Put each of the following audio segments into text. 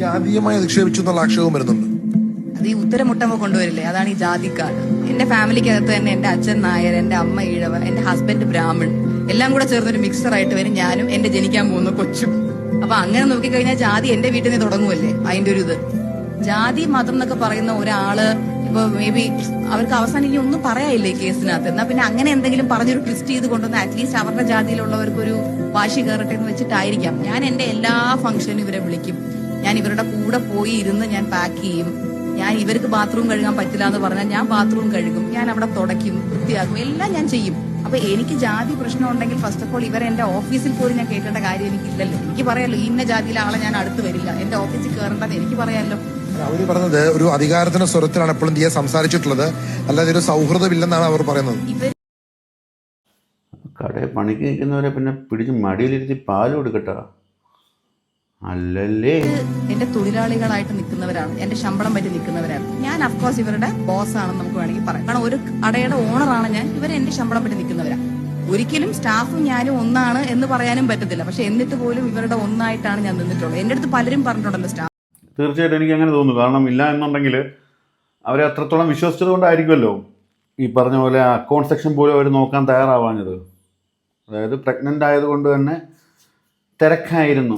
ജാതീയമായി അധിക്ഷേപിച്ചു എന്നുള്ള ആക്ഷേപം വരുന്നുണ്ട്. അത് ഈ ഉത്തരമുട്ടമ്പോ കൊണ്ടുവരില്ലേ, അതാണ് ഈ ജാതിക്കാട്. എന്റെ ഫാമിലിക്കകത്ത് തന്നെ എന്റെ അച്ഛൻ നായർ, എന്റെ അമ്മ ഈഴവ, എന്റെ ഹസ്ബൻഡ് ബ്രാഹ്മൺ, എല്ലാം കൂടെ ചേർന്നൊരു മിക്സർ ആയിട്ട് വരും ഞാനും എന്റെ ജനിക്കാൻ പോകുന്ന കൊച്ചും. അപ്പൊ അങ്ങനെ നോക്കിക്കഴിഞ്ഞാൽ ജാതി എന്റെ വീട്ടിൽ നിന്ന് തുടങ്ങുമല്ലേ അതിന്റെ ഒരു ഇത്. ജാതി മതം എന്നൊക്കെ പറയുന്ന ഒരാള് ഇപ്പൊ മേ ബി അവർക്ക് അവസാനം ഇനി ഒന്നും പറയാനില്ല ഈ കേസിനകത്ത്. എന്നാ പിന്നെ അങ്ങനെ എന്തെങ്കിലും പറഞ്ഞൊരു ട്വിസ്റ്റ് ചെയ്ത് കൊണ്ടുവന്ന് അറ്റ്ലീസ്റ്റ് അവരുടെ ജാതിയിലുള്ളവർക്കൊരു വാശി കയറട്ടെ എന്ന് വെച്ചിട്ടായിരിക്കാം. ഞാൻ എന്റെ എല്ലാ ഫംഗ്ഷനും ഇവരെ വിളിക്കും, ഞാൻ ഇവരുടെ കൂടെ പോയി ഇരുന്ന് ഞാൻ പാക്ക് ചെയ്യും. ഞാൻ ഇവർക്ക് ബാത്റൂം കഴുകാൻ പറ്റില്ല എന്ന് പറഞ്ഞാൽ ഞാൻ ബാത്റൂം കഴുകും, ഞാൻ അവിടെ തുടയ്ക്കും, വൃത്തിയാക്കും, എല്ലാം ഞാൻ ചെയ്യും. അപ്പൊ എനിക്ക് ജാതി പ്രശ്നം ഉണ്ടെങ്കിൽ ഫസ്റ്റ് ഓഫ് ഓൾ ഇവരെ എന്റെ ഓഫീസിൽ പോലും ഞാൻ കേട്ടേണ്ട കാര്യം എനിക്കില്ലല്ലോ. എനിക്ക് പറയാമല്ലോ ഇന്ന ജാതിയിലെ ആളെ ഞാൻ അടുത്ത് വരില്ല, എന്റെ ഓഫീസിൽ കയറേണ്ടത് എനിക്ക് പറയാമല്ലോ. അവര് പറഞ്ഞത് ഒരു അധികാരത്തിന്റെ സ്വരത്തിലാണ് എപ്പോഴും ദിയ സംസാരിച്ചിട്ടുള്ളത്, അല്ലാതെ ഒരു സൗഹൃദമില്ലെന്നാണ് അവർ പറയുന്നത്. കടയിൽ പണിക്ക് നിൽക്കുന്നവരെ പിന്നെ പിടിച്ച് മടിയിലിരുത്തി പാല് കൊടുക്കട്ടാ, അല്ലല്ലേ? എന്റെ തൊഴിലാളികളായിട്ട് നിൽക്കുന്നവരാണ്, എന്റെ ശമ്പളം പറ്റി നിൽക്കുന്നവരാണ്. ഞാൻ അഫ്കോഴ്സ് ഇവരുടെ ബോസ് ആണെന്ന് നമുക്ക് വേണമെങ്കിൽ പറയാം. കാരണം ഒരു കടയുടെ ഓണറാണ് ഞാൻ, ഇവരെ എന്റെ ശമ്പളം പറ്റി നിൽക്കുന്നവരാണ്. ഒരിക്കലും സ്റ്റാഫും ഞാനും ഒന്നാണ് എന്ന് പറയാനും പറ്റത്തില്ല. പക്ഷെ എന്നിട്ട് പോലും ഇവരുടെ ഒന്നായിട്ടാണ് ഞാൻ നിന്നിട്ടുള്ളത്. എന്റെ അടുത്ത് പലരും പറഞ്ഞിട്ടുണ്ടല്ലോ സ്റ്റാഫ്. തീർച്ചയായിട്ടും എനിക്ക് അങ്ങനെ തോന്നുന്നു. കാരണം ഇല്ല എന്നുണ്ടെങ്കിൽ അവരെ അത്രത്തോളം വിശ്വസിച്ചത് കൊണ്ടായിരിക്കുമല്ലോ ഈ പറഞ്ഞ പോലെ അക്കൗണ്ട് സെക്ഷൻ പോലും അവർ നോക്കാൻ തയ്യാറാവാഞ്ഞത്. അതായത് പ്രഗ്നൻ്റ് ആയതുകൊണ്ട് തന്നെ തിരക്കായിരുന്നു.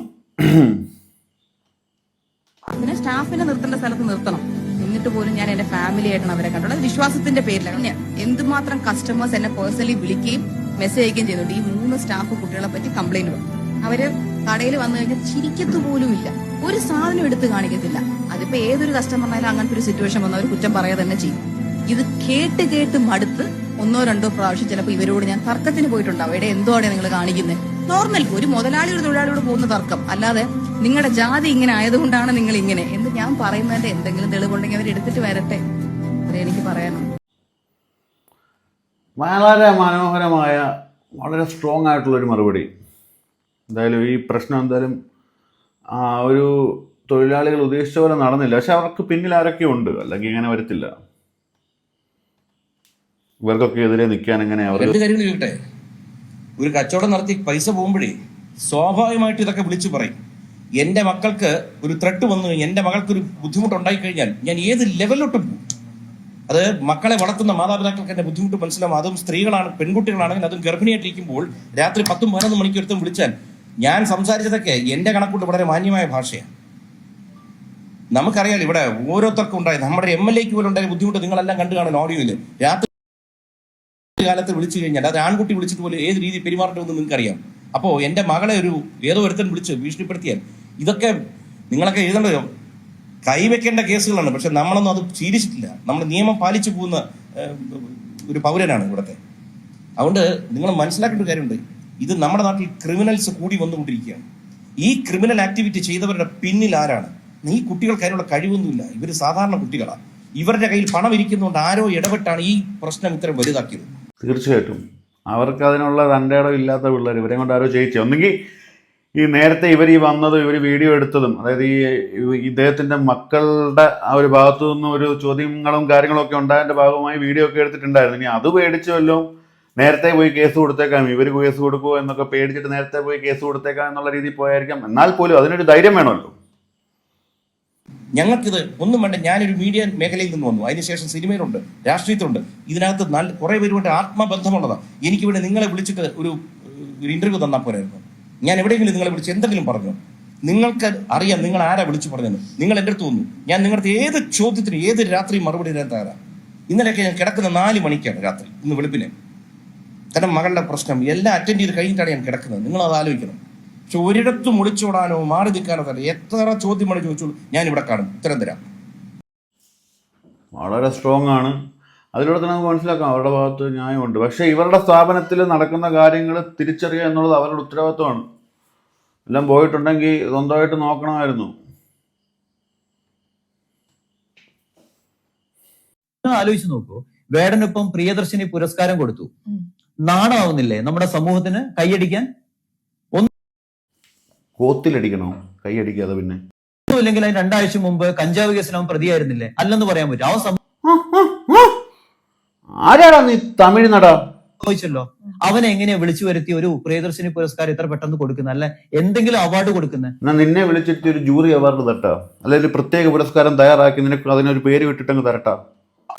പിന്നെ സ്റ്റാഫിനെ നിർത്തേണ്ട സ്ഥലത്ത് നിർത്തണം. എന്നിട്ട് പോലും ഞാൻ എന്റെ ഫാമിലി ആയിട്ടാണ് അവരെ കണ്ടുള്ളത്. വിശ്വാസത്തിന്റെ പേരിലാണ്. എന്തുമാത്രം കസ്റ്റമേഴ്സ് എന്നെ പേഴ്സണലി വിളിക്കുകയും മെസ്സേജ് അയക്കുകയും ചെയ്യുന്നുണ്ട്. ഈ 3 സ്റ്റാഫ് കുട്ടികളെ പറ്റി കംപ്ലൈന്റ് വന്നു. അവര് കടയിൽ വന്നു കഴിഞ്ഞാൽ ചിരിക്കത്തു പോലും ഇല്ല, ഒരു സാധനം എടുത്ത് കാണിക്കത്തില്ല. അതിപ്പോ ഏതൊരു കസ്റ്റമറിനായാലും അങ്ങനത്തെ ഒരു സിറ്റുവേഷൻ വന്ന അവർ കുറ്റം പറയാതെ തന്നെ ചെയ്യും. ഇത് കേട്ട് കേട്ട് മടുത്ത് 1-2 പ്രാവശ്യം ചിലപ്പോൾ ഇവരോട് ഞാൻ തർക്കത്തിന് പോയിട്ടുണ്ടാവും. ഇവിടെ എന്തോടെ നിങ്ങൾ കാണിക്കുന്നത്? നോർമൽ ഒരു മുതലാളി ഒരു തൊഴിലാളിയോട് പോകുന്ന തർക്കം, അല്ലാതെ നിങ്ങളുടെ ജാതി ഇങ്ങനെ ആയതുകൊണ്ടാണ് നിങ്ങൾ ഇങ്ങനെ എന്ന് ഞാൻ പറയുന്നതിന്റെ എന്തെങ്കിലും തെളിവുണ്ടെങ്കിൽ അവർ എടുത്തിട്ട് വരട്ടെ. അതെ എനിക്ക് പറയാനുണ്ട്. വളരെ മനോഹരമായ വളരെ സ്ട്രോങ് ആയിട്ടുള്ളൊരു മറുപടി. എന്തായാലും ഈ പ്രശ്നം എന്തായാലും ഒരു തൊഴിലാളികൾ ഉദ്ദേശിച്ച പോലെ നടന്നില്ല. പക്ഷെ അവർക്ക് പിന്നിൽ ആരൊക്കെ ഉണ്ട്, അല്ലെങ്കിൽ ഇങ്ങനെ വരത്തില്ല. ഇവർക്കൊക്കെ എതിരെ നിൽക്കാൻ എങ്ങനെ രണ്ട് കാര്യങ്ങൾ ചോദിക്കട്ടെ. ഒരു കച്ചവടം നടത്തി പൈസ പോകുമ്പോഴേ സ്വാഭാവികമായിട്ട് ഇതൊക്കെ വിളിച്ചു പറയും. എന്റെ മക്കൾക്ക് ഒരു ത്രെട്ട് വന്നു കഴിഞ്ഞാൽ, എന്റെ മകൾക്കൊരു ബുദ്ധിമുട്ടുണ്ടായി കഴിഞ്ഞാൽ ഞാൻ ഏത് ലെവലിലോട്ടും പോകും. അത് മക്കളെ വളർത്തുന്ന മാതാപിതാക്കൾക്ക് എന്റെ ബുദ്ധിമുട്ട് മനസ്സിലാവും. അതും സ്ത്രീകളാണ്, പെൺകുട്ടികളാണെങ്കിൽ അതും ഗർഭിണിയായിട്ടിരിക്കുമ്പോൾ രാത്രി 10-11 മണിക്കൂർ വിളിച്ചാൽ ഞാൻ സംസാരിച്ചതൊക്കെ എന്റെ കണക്കൂട്ട് വളരെ മാന്യമായ ഭാഷയാണ്. നമുക്കറിയാലോ ഇവിടെ ഓരോരുത്തർക്കും ഉണ്ടായത്. നമ്മുടെ MLA പോലും ഉണ്ടായ ബുദ്ധിമുട്ട് നിങ്ങളെല്ലാം കണ്ടു കാണും ഓഡിയോയില്. രാത്രി കാലത്ത് വിളിച്ചു കഴിഞ്ഞാൽ അത് ആൺകുട്ടി വിളിച്ചിട്ട് പോലും ഏത് രീതി പെരുമാറണമെന്ന് നിങ്ങൾക്കറിയാം. അപ്പോൾ എന്റെ മകളെ ഏതോ ഒരുത്തൻ വിളിച്ച് ഭീഷണിപ്പെടുത്തിയാൽ ഇതൊക്കെ നിങ്ങളൊക്കെ എഴുതേണ്ടത് കൈവെക്കേണ്ട കേസുകളാണ്. പക്ഷെ നമ്മളൊന്നും അത് ശീലിച്ചിട്ടില്ല. നമ്മൾ നിയമം പാലിച്ചു പോകുന്ന ഒരു പൗരനാണ് ഇവിടുത്തെ. അതുകൊണ്ട് നിങ്ങൾ മനസ്സിലാക്കേണ്ട ഒരു കാര്യമുണ്ട്. ഇത് നമ്മുടെ നാട്ടിൽ ക്രിമിനൽസ് കൂടി വന്നുകൊണ്ടിരിക്കുകയാണ്. ഈ ക്രിമിനൽ ആക്ടിവിറ്റി ചെയ്തവരുടെ പിന്നിൽ ആരാണ്? ഈ കുട്ടികൾക്ക് അതിനുള്ള കഴിവൊന്നുമില്ല. ഇവർ സാധാരണ കുട്ടികളാണ്. ഇവരുടെ കയ്യിൽ പണം ഇരിക്കുന്നതുകൊണ്ട് ആരോ ഇടപെട്ടാണ് ഈ പ്രശ്നം ഇത്രയും വലുതാക്കിയത്. തീർച്ചയായിട്ടും അവർക്ക് അതിനുള്ള തൻ്റെ ഇടം ഇല്ലാത്ത പിള്ളേർ ഇവരെ കൊണ്ട് ആരോ ചെയ്യിച്ചു. ഒന്നെങ്കിൽ ഈ നേരത്തെ ഇവർ വന്നതും ഇവർ വീഡിയോ എടുത്തതും, അതായത് ഇദ്ദേഹത്തിൻ്റെ മക്കളുടെ ആ ഒരു ഭാഗത്തു നിന്നും ഒരു ചോദ്യങ്ങളും കാര്യങ്ങളൊക്കെ ഉണ്ടായതിൻ്റെ ഭാഗമായി വീഡിയോ ഒക്കെ എടുത്തിട്ടുണ്ടായിരുന്നു. ഇനി അത് പേടിച്ചുവല്ലോ നേരത്തെ പോയി കേസ് കൊടുത്തേക്കാം, ഇവർ കേസ് കൊടുക്കുമോ എന്നൊക്കെ പേടിച്ചിട്ട് നേരത്തെ പോയി കേസ് കൊടുത്തേക്കാം എന്നുള്ള രീതിയിൽ പോയായിരിക്കാം. എന്നാൽ പോലും അതിനൊരു ധൈര്യം വേണമല്ലോ. ഞങ്ങൾക്കിത് ഒന്നും വേണ്ട. ഞാനൊരു മീഡിയ മേഖലയിൽ നിന്ന് വന്നു, അതിനുശേഷം സിനിമയിലുണ്ട്, രാഷ്ട്രീയത്തിലുണ്ട്. ഇതിനകത്ത് കുറെ പേരുമായിട്ട് ആത്മബന്ധമുള്ളതാണ്. എനിക്കിവിടെ നിങ്ങളെ വിളിച്ചിട്ട് ഒരു ഇന്റർവ്യൂ തന്നാൽ പോരായിരുന്നു. ഞാൻ എവിടെയെങ്കിലും നിങ്ങളെ വിളിച്ച് എന്തെങ്കിലും പറഞ്ഞു? നിങ്ങൾക്ക് അറിയാം നിങ്ങൾ ആരാ വിളിച്ചു പറഞ്ഞത്. നിങ്ങൾ എൻ്റെ അടുത്ത് വന്നു, ഞാൻ നിങ്ങളുടെ ഏത് ചോദ്യത്തിന് ഏത് രാത്രി മറുപടി തരാൻ തയ്യാറാണ്. ഇന്നലെയൊക്കെ ഞാൻ കിടക്കുന്ന 4 മണിക്കാണ് രാത്രി, ഇന്ന് വെളുപ്പിനെ. കാരണം മകളുടെ പ്രശ്നം എല്ലാം അറ്റൻഡ് ചെയ്ത് കഴിഞ്ഞിട്ടാണ് ഞാൻ കിടക്കുന്നത്. നിങ്ങളത് ആലോചിക്കണം. പക്ഷെ ഒരിടത്തും ഒളിച്ചോടാനോ മാറി നിൽക്കാനോ തന്നെ എത്ര ചോദ്യം മണി ചോദിച്ചോളൂ, ഞാൻ ഇവിടെ കാണും, ഉത്തരം തരാം. വളരെ സ്ട്രോങ് ആണ്. അതിലൂടെ തന്നെ നമുക്ക് മനസ്സിലാക്കാം അവരുടെ ഭാഗത്ത് ന്യായമുണ്ട്. പക്ഷേ ഇവരുടെ സ്ഥാപനത്തിൽ നടക്കുന്ന കാര്യങ്ങൾ തിരിച്ചറിയുക എന്നുള്ളത് അവരുടെ ഉത്തരവാദിത്വമാണ്. എല്ലാം പോയിട്ടുണ്ടെങ്കിൽ സ്വന്തമായിട്ട് നോക്കണമായിരുന്നു. ആലോചിച്ച് നോക്കൂ, വേടനൊപ്പം പ്രിയദർശിനി പുരസ്കാരം കൊടുത്തു. നാണമാവുന്നില്ലേ നമ്മുടെ സമൂഹത്തിന് കൈയടിക്കാൻ? കോത്തിലടിക്കണോ കൈയടിക്കാതെ? പിന്നെ ഒന്നുമില്ലെങ്കിൽ അതിന് 2 ആഴ്ച മുമ്പ് കഞ്ചാവ് കേസിൽ അവൻ പ്രതിയായിരുന്നില്ലേ? അല്ലെന്ന് പറയാൻ പറ്റും. ആരാടാ നീ? തമിഴ്നാടാ? ചോദിച്ചല്ലോ, അവനെ എങ്ങനെയാ വിളിച്ചു വരുത്തി ഒരു പ്രിയദർശിനി പുരസ്കാരം ഇത്ര പെട്ടെന്ന് കൊടുക്കുന്നത്? അല്ല എന്തെങ്കിലും അവാർഡ് കൊടുക്കുന്നത്? എന്നാ നിന്നെ വിളിച്ചിട്ട് ഒരു ജൂറി അവാർഡ് തട്ടാ, അല്ലെങ്കിൽ ഒരു പ്രത്യേക പുരസ്കാരം തയ്യാറാക്കി നിനക്ക് അതിനൊരു പേര് വിട്ടിട്ടങ്ങ് തരട്ടാ.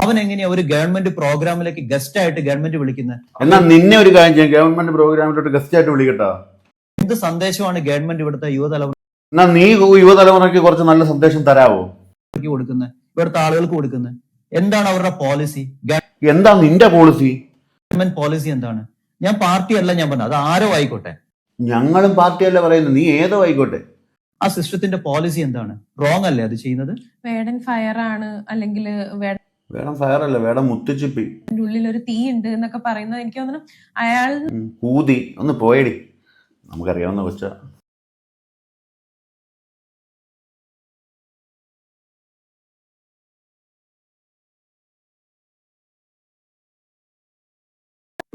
അവൻ എങ്ങനെയാ ഒരു ഗവൺമെന്റ് പ്രോഗ്രാമിലേക്ക് ഗസ്റ്റ് ആയിട്ട് ഗവൺമെന്റ് വിളിക്കുന്നത്? എന്നാ നിന്നെ ഒരു കാര്യം ചെയ്യാം, ഗവൺമെന്റ് പ്രോഗ്രാമിലോട്ട് ഗസ്റ്റ് ആയിട്ട് വിളിക്കട്ടാ. എന്ത് സന്ദേശമാണ് ഗവൺമെന്റ് ഇവിടുത്തെ യുവതലമുറയ്ക്ക് എന്നാ നീ യുവതലമുറയ്ക്ക് കുറച്ച് നല്ല സന്ദേശം തരാവോ? കൊടുക്കുന്നത്, ഇവിടുത്തെ ആളുകൾക്ക് കൊടുക്കുന്നത്? എന്താണ് അവരുടെ പോളിസി? എന്താ നിന്റെ പോളിസി? ഗവൺമെന്റ് പോളിസി എന്താണ്? ഞാൻ പാർട്ടിയല്ല ഞാൻ പറഞ്ഞത്, അത് ആരോ ആയിക്കോട്ടെ. ഞങ്ങളും പാർട്ടിയല്ല പറയുന്നത്, നീ ഏതോ ആയിക്കോട്ടെ. ആ സിസ്റ്റത്തിന്റെ പോളിസി എന്താണ്? റോങ് അല്ലേ അത് ചെയ്യുന്നത്? വേടൻ ഫയർ ആണ്, അല്ലെങ്കിൽ വേണം ഫയറല്ല, വേടം മുത്തിച്ചിപ്പി വേടന്റെ ഉള്ളിൽ ഒരു തീ ഉണ്ട് എന്നൊക്കെ പറയുന്നത് എനിക്ക് തോന്നുന്നു അയാൾ കൂതി ഒന്ന് പോയടി, നമുക്കറിയാവുന്ന കൊച്ച.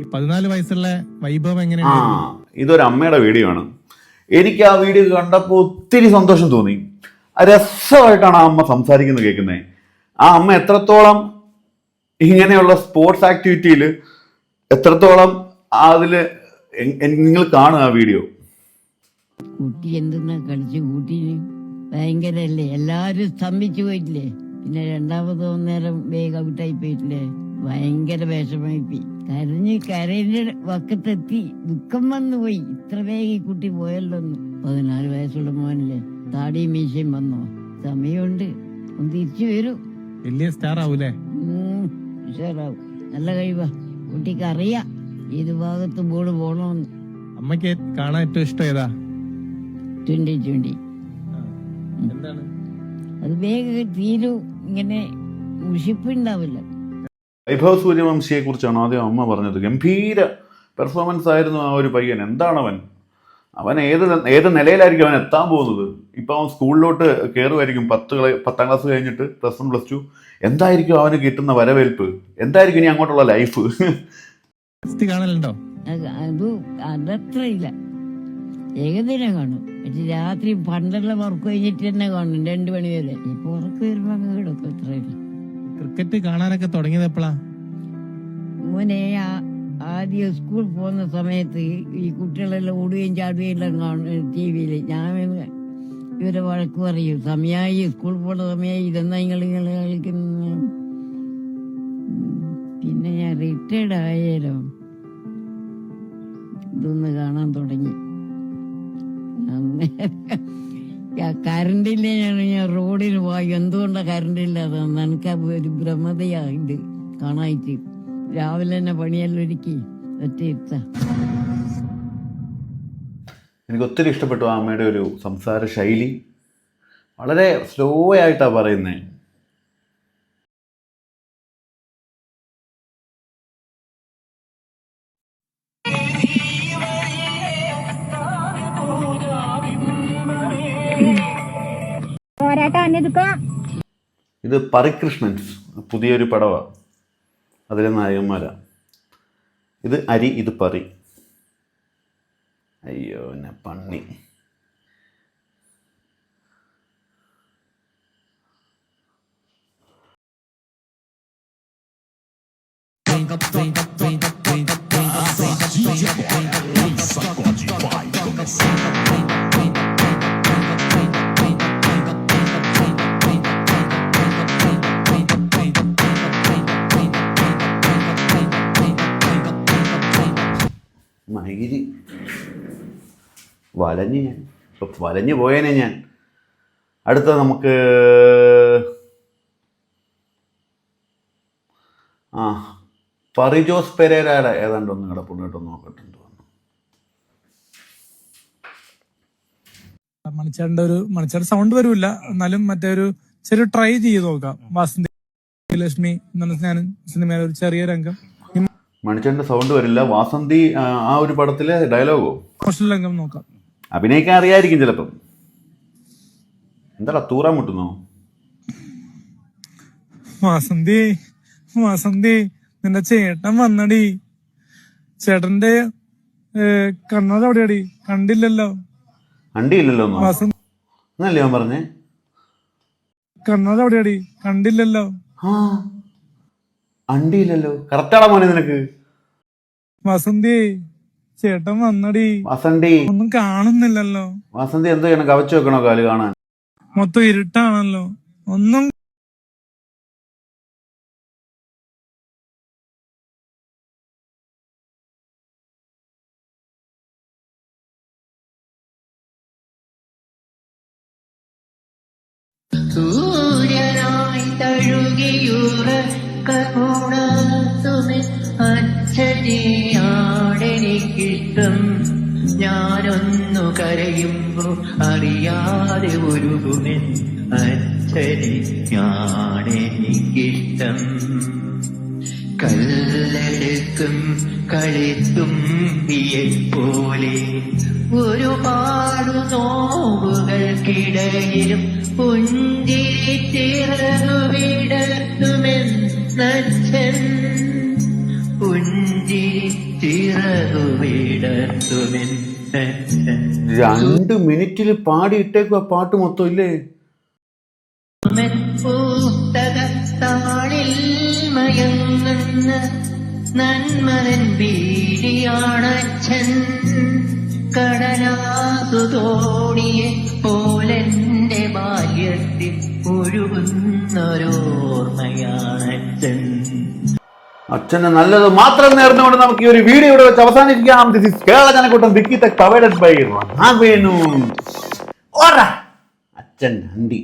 ഈ 14 വയസ്സുള്ള വൈഭവം ആ എങ്ങനെയാണ്? ഇതൊരു അമ്മയുടെ വീഡിയോ ആണ്. എനിക്ക് ആ വീഡിയോ കണ്ടപ്പോൾ ഒത്തിരി സന്തോഷം തോന്നി. രസമായിട്ടാണ് ആ അമ്മ സംസാരിക്കുന്നത് കേൾക്കുന്നത്. ആ അമ്മ എത്രത്തോളം ഇങ്ങനെയുള്ള സ്പോർട്സ് ആക്ടിവിറ്റിയിൽ എത്രത്തോളം അതില് നിങ്ങൾ കാണുക ആ വീഡിയോ. കുട്ടി എന്തെന്നാ കളിച്ച് കൂട്ടിന് ഭയങ്കരല്ലേ, എല്ലാരും സ്തംഭിച്ചു പോയിട്ടില്ലേ. പിന്നെ രണ്ടാമത് നേരം വേഗം ഔട്ടായി പോയിട്ടില്ലേ, ഭയങ്കര വിഷമായി. കരയിന്റെ വക്കത്തെത്തി, ദുഃഖം വന്നു പോയി. ഇത്ര വേഗം ഈ കുട്ടി പോയല്ലോന്ന്. 14 വയസ്സുള്ള മോനല്ലേ, താടിയും മീശയും വന്നോ, സമയമുണ്ട്, ഒന്ന് തിരിച്ചു വരൂ. വലിയ സ്റ്റാർ ആവൂലേ? ഉഷാറാവും, നല്ല കഴിവാ. കുട്ടിക്ക് അറിയാം ഏത് ഭാഗത്ത് ബോൾ പോണോന്ന്. അമ്മയ്ക്ക് കാണാൻ ഏറ്റവും ഇഷ്ടം ഏതാ? 2020. എന്താണ്? അത് വേഗം തീരും, ഇങ്ങനെ മുഷിപ്പുണ്ടാവില്ല. വൈഭവ് സൂര്യവംശിയെ കുറിച്ചാണ് ആദ്യം അമ്മ പറഞ്ഞത്. ഗംഭീര പെർഫോമൻസ് ആയിരുന്നു ആ ഒരു പയ്യൻ. എന്താണ് അവൻ ഏത് നിലയിലായിരിക്കും അവൻ എത്താൻ പോകുന്നത്? ഇപ്പൊ അവൻ സ്കൂളിലോട്ട് കയറുമായിരിക്കും, 10ാം ക്ലാസ് കഴിഞ്ഞിട്ട് +1 +2. എന്തായിരിക്കും അവന് കിട്ടുന്ന വരവേൽപ്പ്? എന്തായിരിക്കും ഇനി അങ്ങോട്ടുള്ള ലൈഫ്? കാണലുണ്ടോ? അതത്ര ഇല്ല, ഏകദിനം കാണും. പക്ഷെ രാത്രി പണ്ടെല്ലാം വർക്ക് കഴിഞ്ഞിട്ട് തന്നെ കാണും, 2 മണി വരെ. ഇപ്പൊ ഉറക്കം വരുമ്പോ അങ്ങ് കിടക്കും. എത്രയില്ല. ക്രിക്കറ്റ് കാണാനൊക്കെ തുടങ്ങിയത് എപ്പോഴാ? മോനെ ആദ്യം സ്കൂൾ പോകുന്ന സമയത്ത് ഈ കുട്ടികളെല്ലാം ഓടുകയും ചാടുകയും എല്ലാം കാണും TV-യിൽ. ഞാൻ ഇവരെ വഴക്ക് പറയും, സമയമായി, സ്കൂൾ പോകുന്ന സമയമായി, ഇതെന്നാ നിങ്ങൾ കളിക്കുന്നു. പിന്നെ ഞാൻ റിട്ടയർഡ് ആയാലോ ഇതൊന്ന് കാണാൻ തുടങ്ങി. കറണ്ടില്ലേ, ഞാൻ റോഡിന് പോയി. എന്തുകൊണ്ടാ കറണ്ടില്ലാതെ? എനിക്ക് ഒരു ഭ്രമതയുണ്ട് കാണായിട്ട്. രാവിലെ തന്നെ പണിയെല്ലാം ഒരുക്കി ഒറ്റ. എനിക്ക് ഒത്തിരി ഇഷ്ടപ്പെട്ടു ആ അമ്മയുടെ ഒരു സംസാര ശൈലി. വളരെ സ്ലോ ആയിട്ടാണ് പറയുന്നത്. ഇത് പരികൃഷ്ണൻസ് പുതിയൊരു പടവാ, അതിലെ നായകന്മാരാ. ഇത് അരി, ഇത് പറി. അയ്യോ എന്നെ പന്നി. മയില് വലഞ്ഞു പോയേനെ ഞാൻ. അടുത്ത നമുക്ക് പരിജോസ് പെരേരയുടെ ഏതാണ്ട് ഒന്ന് കിടപ്പുണ്ട് കേട്ടോ, നോക്കട്ടുണ്ട്. മണിച്ചേട്ടൻ സൗണ്ട് വരൂല, എന്നാലും മറ്റേ ഒരു ചെറിയ ട്രൈ ചെയ്ത് നോക്കാം. വാസന്തി ലക്ഷ്മി ഞാൻ സിനിമയിലെ ഒരു ചെറിയ രംഗം. മണിച്ചേട്ടൻ്റെ സൗണ്ട് വരില്ല. വാസന്തി ആ ഒരു പടത്തിലെ ഡയലോഗോ രംഗം നോക്കാം. അഭിനയിക്കാൻ അറിയായിരിക്കും ചിലപ്പം. എന്താടാ തൂറാൻ മുട്ടുന്നോ? വാസന്തി നിന്റെ ചേട്ടൻ വന്നടി. ചേട്ടന്റെ കണ്ണാട് എവിടെയാടി? കണ്ടില്ലല്ലോ. അണ്ടിയില്ലല്ലോ എന്നല്ലേ ഞാൻ പറഞ്ഞേ? കണ്ണാട് എവിടെയാടി? കണ്ടില്ലല്ലോ. അണ്ടിയില്ലല്ലോ. കറക്റ്റാടാ മോനെ നിനക്ക്. വസന്തി ചേട്ടൻ വന്നടി. വസന്തി ഒന്നും കാണുന്നില്ലല്ലോ. വസന്തി എന്ത് ചെയ്യണം? കവച്ചു വെക്കണോ കാല് കാണാൻ? മൊത്തം ഇരുട്ടാണല്ലോ. ഒന്നും സൂര്യനായി തഴുകിയുറക്കമുണർത്തുമേ അച്ഛനെയാണെനിക്കിഷ്ടം. ഞാനൊന്നു കരയുമ്പോ അറിയാതെ ഒരുകുമെൻ അച്ഛനെയാണെനിക്കിഷ്ടം. കല്ലെടുക്കും കളിത്തുമ്പിയെ പോലെ ഒരുപാട് നോവുകൾക്കിടയിലും പുഞ്ചിരി ചിറകുവിടർത്തുമെന്നച്ഛൻ. പുഞ്ചിരി ചിറകുവിടർത്തുമെന്നച്ഛൻ. 2 മിനിറ്റിൽ പാടിയിട്ടേക്കും ആ പാട്ട് മൊത്തം ഇല്ലേ? പുസ്തകത്താളിൽ മയങ്ങുന്ന നന്മതൻ ബീഡിയാണച്ഛൻ. കടലാസു തോണിയെ പോലെന്റെ ബാല്യത്തിൽ ഒഴുകുന്നൊരോർമ്മയാണച്ഛൻ. അച്ഛന് നല്ലത് മാത്രം നേർന്നുകൊണ്ട് നമുക്ക് ഈ ഒരു വീഡിയോ ഇവിടെ വെച്ച് അവസാനിപ്പിക്കാം. ദിസ് ഈസ് കേരള ജനക്കൂട്ടം wiki tech powered by Rahan Venu. അച്ഛൻ ഹണ്ടി.